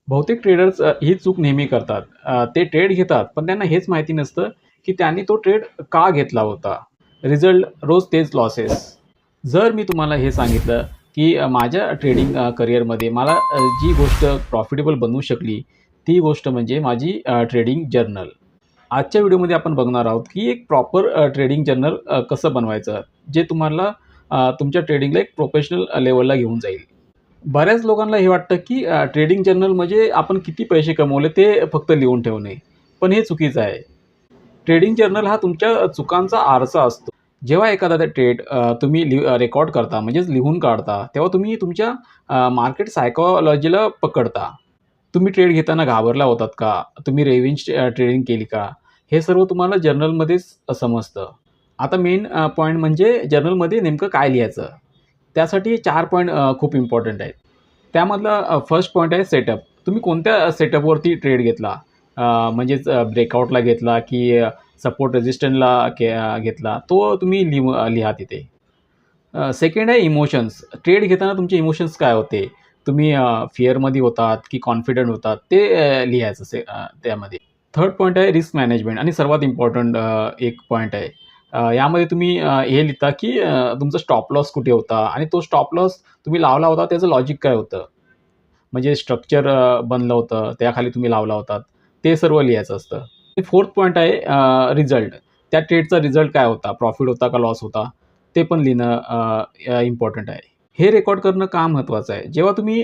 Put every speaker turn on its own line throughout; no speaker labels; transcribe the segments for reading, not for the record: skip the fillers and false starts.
बहुतेक ट्रेडर्स ही चूक नेहमी करतात. ते ट्रेड घेतात, पण त्यांना हेच माहिती नसतं, की त्यांनी तो ट्रेड का घेतला होता. रिझल्ट रोज तेच लॉसेस. जर मी तुम्हाला हे सांगितलं, की माझ्या ट्रेडिंग करिअरमध्ये मला जी गोष्ट प्रॉफिटेबल बनवू शकली, ती गोष्ट म्हणजे माझी ट्रेडिंग जर्नल. आजच्या व्हिडिओमध्ये आपण बघणार आहोत, की एक प्रॉपर ट्रेडिंग जर्नल कसं बनवायचं, जे तुम्हाला तुमच्या ट्रेडिंगला एक प्रोफेशनल लेव्हलला घेऊन जाईल. बऱ्याच लोकांना हे वाटतं, की ट्रेडिंग जर्नल म्हणजे आपण किती पैसे कमवले ते फक्त लिहून ठेवणे. पण हे चुकीचं आहे. ट्रेडिंग जर्नल हा तुमच्या चुकांचा आरसा असतो. जेव्हा एखादा ट्रेड तुम्ही रेकॉर्ड करता म्हणजेच लिहून काढता, तेव्हा तुम्ही तुमच्या मार्केट सायकॉलॉजीला पकडता. तुम्ही ट्रेड घेताना घाबरला होतात का? तुम्ही रेंज ट्रेडिंग केली का? हे सर्व तुम्हाला जर्नलमध्येच समजतं. आता मेन पॉइंट म्हणजे जर्नलमध्ये नेमकं काय लिहायचं? त्यासाठी 4 पॉइंट खूप इम्पॉर्टंट आहेत. त्यामधला फर्स्ट पॉइंट आहे सेटअप. तुम्ही कोणत्या सेटअपवरती ट्रेड घेतला? म्हणजेच ब्रेकआउटला घेतला की सपोर्ट रेझिस्टन्सला घेतला, तो तुम्ही लिहा तिथे. सेकंड आहे इमोशन्स. ट्रेड घेताना तुमचे इमोशन्स काय होते? तुम्ही फिअरमध्ये होतात की कॉन्फिडंट होतात ते लिहायचं त्यामध्ये. थर्ड पॉइंट आहे रिस्क मॅनेजमेंट आणि सर्वात इम्पॉर्टंट एक पॉइंट आहे. यामध्ये तुम्ही हे लिहिता की तुमचा स्टॉप लॉस कुठे होता आणि तो स्टॉप लॉस तुम्ही लावला होता त्याचं लॉजिक काय होतं? म्हणजे स्ट्रक्चर बनलं होतं, त्याखाली तुम्ही लावला होतात. ते सर्व लिहायचं असतं. फोर्थ पॉइंट आहे रिझल्ट. त्या ट्रेडचा रिझल्ट काय होता? प्रॉफिट होता का लॉस होता? ते पण लिहिणं इम्पॉर्टंट आहे. हे रेकॉर्ड करणं का महत्त्वाचं आहे? जेव्हा तुम्ही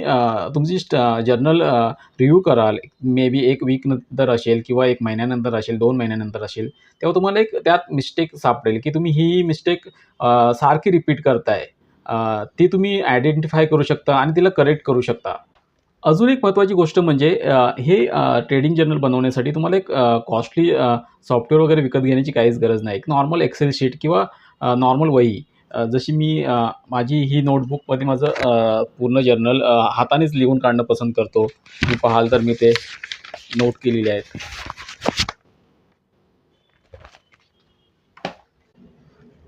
तुमची जर्नल रिव्ह्यू कराल, मे बी 1 वीकनंतर असेल किंवा 1 महिन्यानंतर असेल, 2 महिन्यानंतर असेल, तेव्हा तुम्हाला एक त्यात मिस्टेक सापडेल, की तुम्ही ही मिस्टेक सारखी रिपीट करताय. ती तुम्ही आयडेंटिफाय करू शकता आणि तिला करेक्ट करू शकता. अजून एक महत्त्वाची गोष्ट म्हणजे हे ट्रेडिंग जर्नल बनवण्यासाठी तुम्हाला एक कॉस्टली सॉफ्टवेअर वगैरे विकत घेण्याची काहीच गरज नाही. एक नॉर्मल एक्सेल शीट किंवा नॉर्मल वही जशी मी माझी ही नोटबुकमध्ये माझं पूर्ण जर्नल हातानेच लिहून काढणं पसंत करतो. तुम्ही पाहाल तर मी ते नोट केलेले आहेत.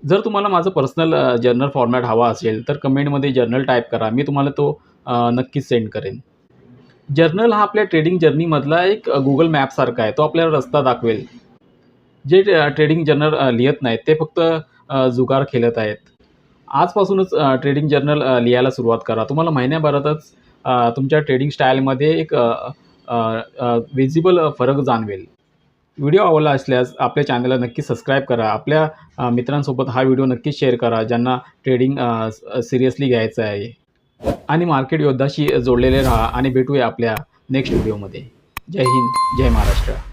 जर तुम्हाला माझं पर्सनल जर्नल फॉर्मॅट हवा असेल, तर कमेंटमध्ये जर्नल टाइप करा. मी तुम्हाला तो नक्कीच सेंड करेन. जर्नल हा आपल्या ट्रेडिंग जर्नीमधला एक Google मॅपसारखा आहे. तो आपल्याला रस्ता दाखवेल. जे ट्रेडिंग जर्नल लिहत नाहीत, ते फक्त जुगार खेळत आहेत. आजपासूनच ट्रेडिंग जर्नल लिहायला सुरुवात करा. तुम्हाला महिन्याभरातच तुमच्या ट्रेडिंग स्टाईलमध्ये एक विजिबल फरक जाणवेल. व्हिडिओ आवडला असल्यास आपल्या चॅनलला नक्की सबस्क्राईब करा. आपल्या मित्रांसोबत हा व्हिडिओ नक्कीच शेअर करा, ज्यांना ट्रेडिंग सिरियसली घ्यायचं आहे. आणि मार्केट योद्धाशी जोडलेले राहा आणि भेटूया आपल्या नेक्स्ट व्हिडिओमध्ये. जय हिंद, जय महाराष्ट्र.